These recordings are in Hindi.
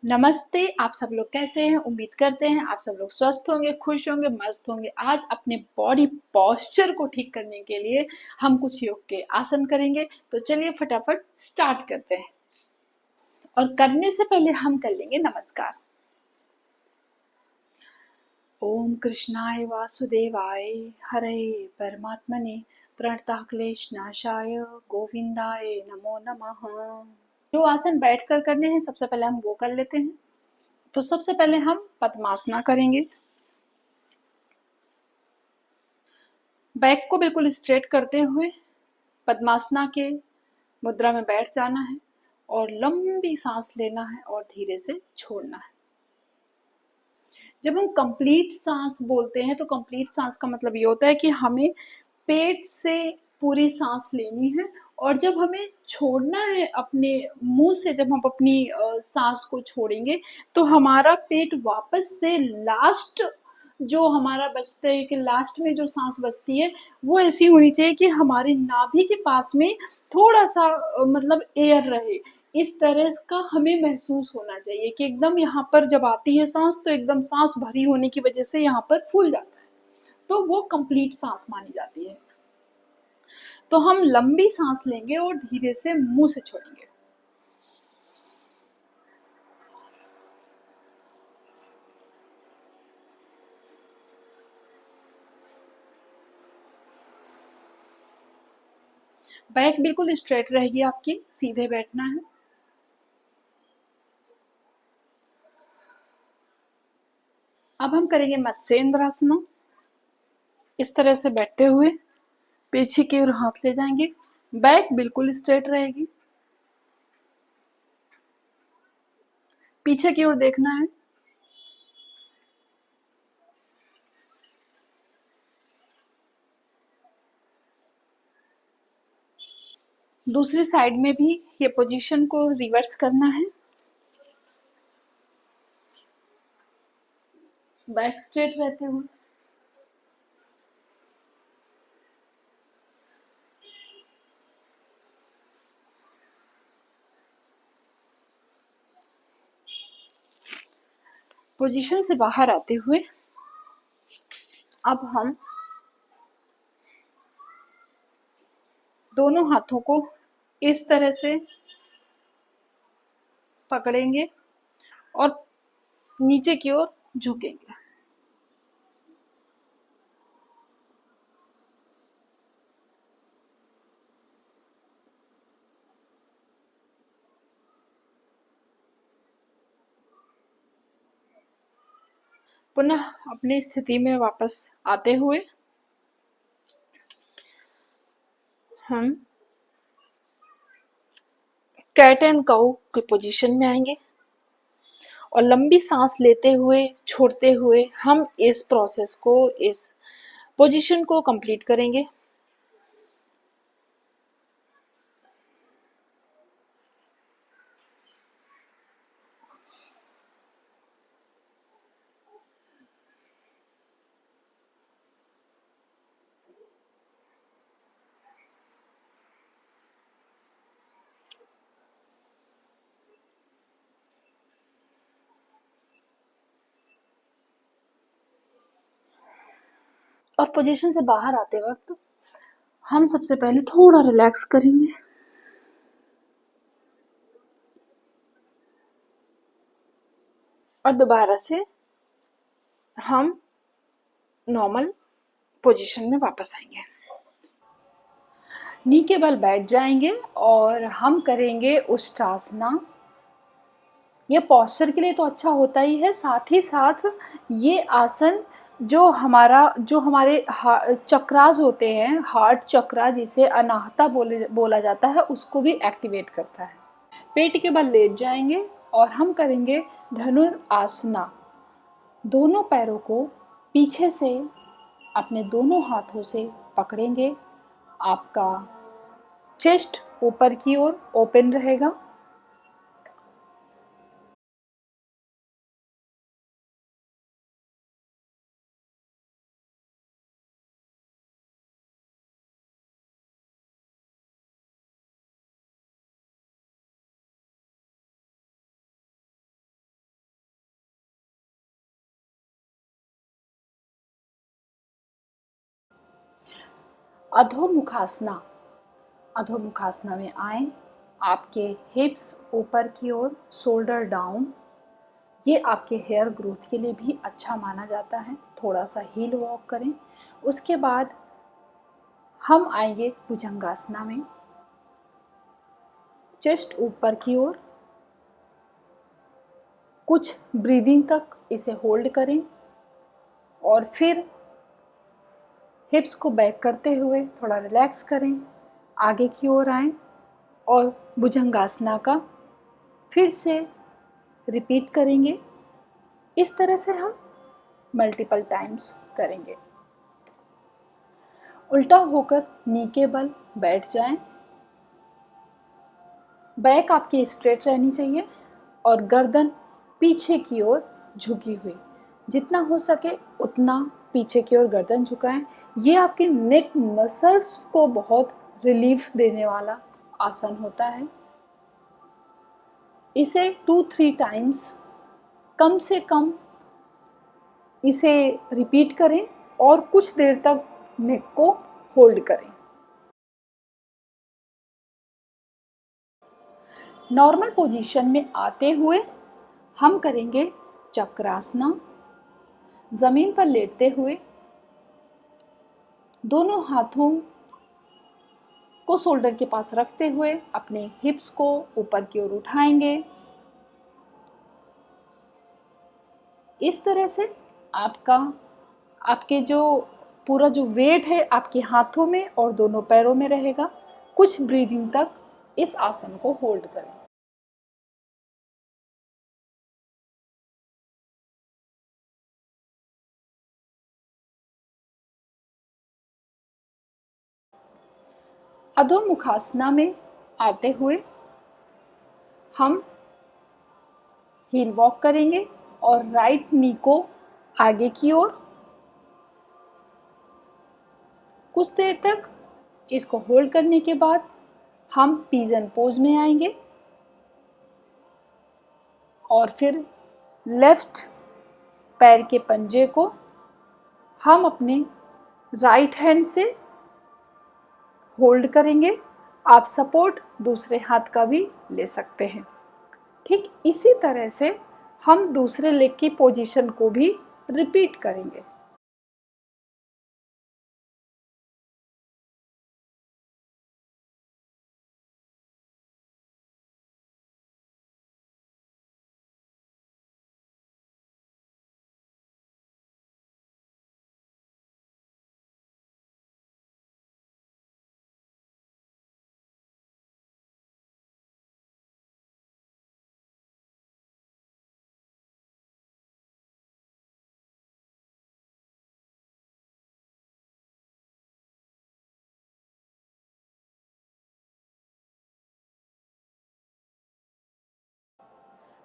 नमस्ते। आप सब लोग कैसे हैं? उम्मीद करते हैं आप सब लोग स्वस्थ होंगे, खुश होंगे, मस्त होंगे। आज अपने बॉडी पॉस्चर को ठीक करने के लिए हम कुछ योग के आसन करेंगे। तो चलिए फटाफट स्टार्ट करते हैं। और करने से पहले हम कर लेंगे नमस्कार। ओम कृष्णाय वासुदेवाय हरे परमात्मने प्रणतः क्लेश नाशाय गोविंदाय नमो नमः। जो आसन बैठकर करने हैं सबसे पहले हम वो कर लेते हैं। तो सबसे पहले हम पद्मासना करेंगे। बैक को बिल्कुल स्ट्रेट करते हुए पद्मासना के मुद्रा में बैठ जाना है और लंबी सांस लेना है और धीरे से छोड़ना है। जब हम कंप्लीट सांस बोलते हैं तो कंप्लीट सांस का मतलब ये होता है कि हमें पेट से पूरी सांस लेनी है और जब हमें छोड़ना है अपने मुंह से, जब हम अपनी सांस को छोड़ेंगे तो हमारा पेट वापस से लास्ट जो हमारा बचता है कि लास्ट में जो सांस बचती है वो ऐसी होनी चाहिए कि हमारी नाभि के पास में थोड़ा सा मतलब एयर रहे। इस तरह का हमें महसूस होना चाहिए कि एकदम यहाँ पर जब आती है सांस तो एकदम सांस भरी होने की वजह से यहाँ पर फूल जाता है, तो वो कंप्लीट सांस मानी जाती है। तो हम लंबी सांस लेंगे और धीरे से मुंह से छोड़ेंगे। बैक बिल्कुल स्ट्रेट रहेगी आपकी, सीधे बैठना है। अब हम करेंगे मत्स्येंद्रासना। इस तरह से बैठते हुए पीछे की ओर हाथ ले जाएंगे, बैक बिल्कुल स्ट्रेट रहेगी, पीछे की ओर देखना है। दूसरी साइड में भी ये पोजीशन को रिवर्स करना है। बैक स्ट्रेट रहते हुए पोजीशन से बाहर आते हुए अब हम दोनों हाथों को इस तरह से पकड़ेंगे और नीचे की ओर झुकेंगे। पुनः अपनी स्थिति में वापस आते हुए हम कैट एंड काउ की पोजीशन में आएंगे और लंबी सांस लेते हुए छोड़ते हुए हम इस प्रोसेस को, इस पोजीशन को कंप्लीट करेंगे। और पोजीशन से बाहर आते वक्त हम सबसे पहले थोड़ा रिलैक्स करेंगे और दोबारा से हम नॉर्मल पोजीशन में वापस आएंगे। नी के बल बैठ जाएंगे और हम करेंगे उष्ट्रासना। ये पॉस्चर के लिए तो अच्छा होता ही है, साथ ही साथ ये आसन जो हमारे चक्रास होते हैं, हार्ट चक्रा जिसे अनाहता बोला जाता है, उसको भी एक्टिवेट करता है। पेट के बल लेट जाएंगे और हम करेंगे धनुरासना। दोनों पैरों को पीछे से अपने दोनों हाथों से पकड़ेंगे। आपका चेस्ट ऊपर की ओर ओपन रहेगा। अधोमुखासना। अधोमुखासना में आए, आपके हिप्स ऊपर की ओर, शोल्डर डाउन। ये आपके हेयर ग्रोथ के लिए भी अच्छा माना जाता है। थोड़ा सा हील वॉक करें। उसके बाद हम आएंगे भुजंगासना में। चेस्ट ऊपर की ओर, कुछ ब्रीदिंग तक इसे होल्ड करें और फिर हिप्स को बैक करते हुए थोड़ा रिलैक्स करें, आगे की ओर आएं और भुजंगासना का फिर से रिपीट करेंगे। इस तरह से हम मल्टीपल टाइम्स करेंगे। उल्टा होकर नी के बल बैठ जाएं। बैक आपकी स्ट्रेट रहनी चाहिए और गर्दन पीछे की ओर झुकी हुई। जितना हो सके उतना पीछे की ओर गर्दन झुकाएं। ये आपके नेक मसल्स को बहुत रिलीफ देने वाला आसन होता है। इसे 2-3 टाइम्स कम से कम इसे रिपीट करें और कुछ देर तक नेक को होल्ड करें। नॉर्मल पोजीशन में आते हुए हम करेंगे चक्रासना। ज़मीन पर लेटते हुए दोनों हाथों को शोल्डर के पास रखते हुए अपने हिप्स को ऊपर की ओर उठाएंगे। इस तरह से आपके जो पूरा जो वेट है आपके हाथों में और दोनों पैरों में रहेगा। कुछ ब्रीदिंग तक इस आसन को होल्ड करें। अधोमुखासना में आते हुए हम हील वॉक करेंगे और राइट नी को आगे की ओर कुछ देर तक इसको होल्ड करने के बाद हम पिजन पोज में आएंगे और फिर लेफ्ट पैर के पंजे को हम अपने राइट हैंड से होल्ड करेंगे। आप सपोर्ट दूसरे हाथ का भी ले सकते हैं। ठीक इसी तरह से हम दूसरे लेग की पोजीशन को भी रिपीट करेंगे।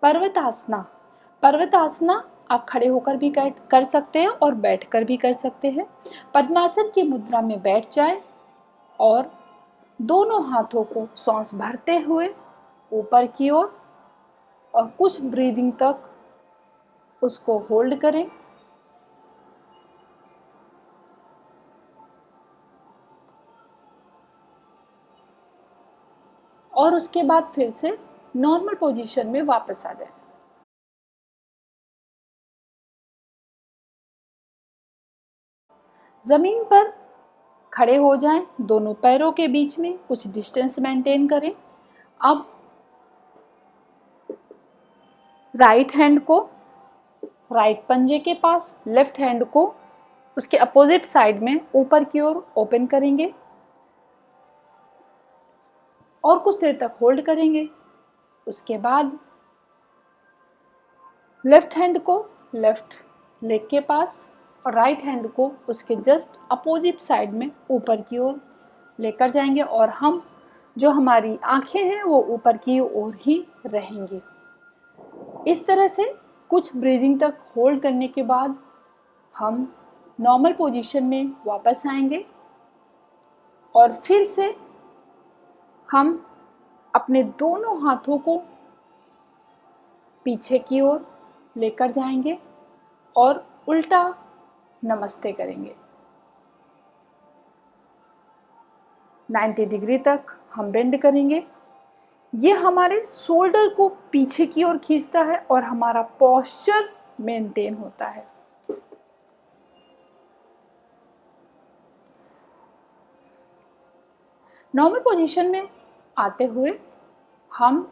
पर्वतासना। पर्वतासना आप खड़े होकर भी कर सकते हैं और बैठकर भी कर सकते हैं। पद्मासन की मुद्रा में बैठ जाएं और दोनों हाथों को सांस भरते हुए ऊपर की ओर और कुछ ब्रीदिंग तक उसको होल्ड करें। और उसके बाद फिर से नॉर्मल पोजीशन में वापस आ जाए। जमीन पर खड़े हो जाएं, दोनों पैरों के बीच में कुछ डिस्टेंस मेंटेन करें। अब राइट हैंड को राइट पंजे के पास, लेफ्ट हैंड को उसके अपोजिट साइड में ऊपर की ओर ओपन करेंगे और कुछ देर तक होल्ड करेंगे। उसके बाद लेफ्ट हैंड को लेफ्ट लेग के पास और राइट हैंड को उसके जस्ट अपोजिट साइड में ऊपर की ओर लेकर जाएंगे और हम जो हमारी आंखें हैं वो ऊपर की ओर ही रहेंगी। इस तरह से कुछ ब्रीदिंग तक होल्ड करने के बाद हम नॉर्मल पोजीशन में वापस आएंगे और फिर से हम अपने दोनों हाथों को पीछे की ओर लेकर जाएंगे और उल्टा नमस्ते करेंगे। 90 डिग्री तक हम बेंड करेंगे। ये हमारे शोल्डर को पीछे की ओर खींचता है और हमारा पोस्चर मेंटेन होता है। नॉर्मल पोजीशन में आते हुए हम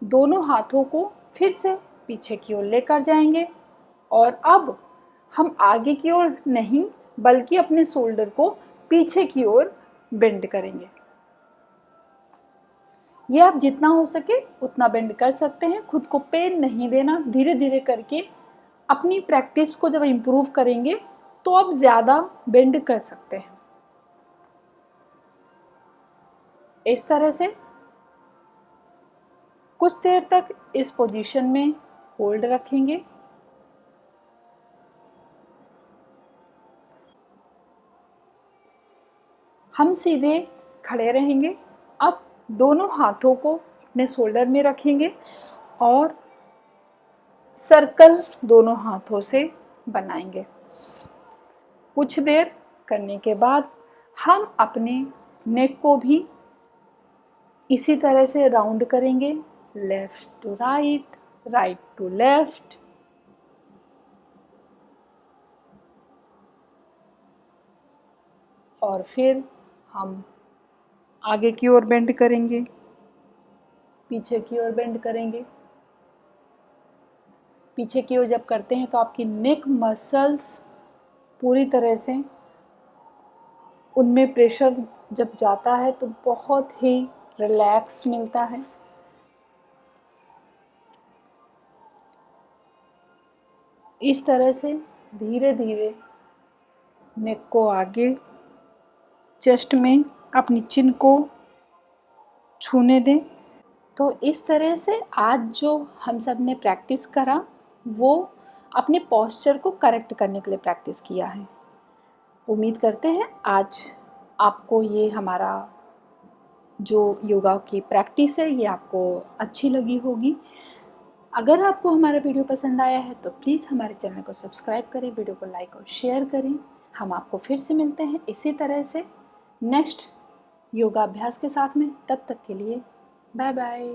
दोनों हाथों को फिर से पीछे की ओर लेकर जाएंगे और अब हम आगे की ओर नहीं बल्कि अपने शोल्डर को पीछे की ओर बेंड करेंगे। ये आप जितना हो सके उतना बेंड कर सकते हैं, खुद को पेन नहीं देना। धीरे धीरे करके अपनी प्रैक्टिस को जब इम्प्रूव करेंगे तो आप ज़्यादा बेंड कर सकते हैं। इस तरह से कुछ देर तक इस पोजीशन में होल्ड रखेंगे। हम सीधे खड़े रहेंगे। अब दोनों हाथों को अपने शोल्डर में रखेंगे और सर्कल दोनों हाथों से बनाएंगे। कुछ देर करने के बाद हम अपने नेक को भी इसी तरह से राउंड करेंगे, left to right, right to left. और फिर हम आगे की ओर बेंड करेंगे, पीछे की ओर बेंड करेंगे। पीछे की ओर जब करते हैं तो आपकी नेक मसल्स पूरी तरह से उनमें प्रेशर जब जाता है तो बहुत ही रिलैक्स मिलता है। इस तरह से धीरे धीरे नेक को आगे चेस्ट में अपनी चिन को छूने दें। तो इस तरह से आज जो हम सब ने प्रैक्टिस करा वो अपने पोस्चर को करेक्ट करने के लिए प्रैक्टिस किया है। उम्मीद करते हैं आज आपको ये हमारा जो योगा की प्रैक्टिस है ये आपको अच्छी लगी होगी। अगर आपको हमारा वीडियो पसंद आया है तो प्लीज़ हमारे चैनल को सब्सक्राइब करें, वीडियो को लाइक और शेयर करें। हम आपको फिर से मिलते हैं इसी तरह से नेक्स्ट योगाभ्यास के साथ में। तब तक के लिए बाय बाय।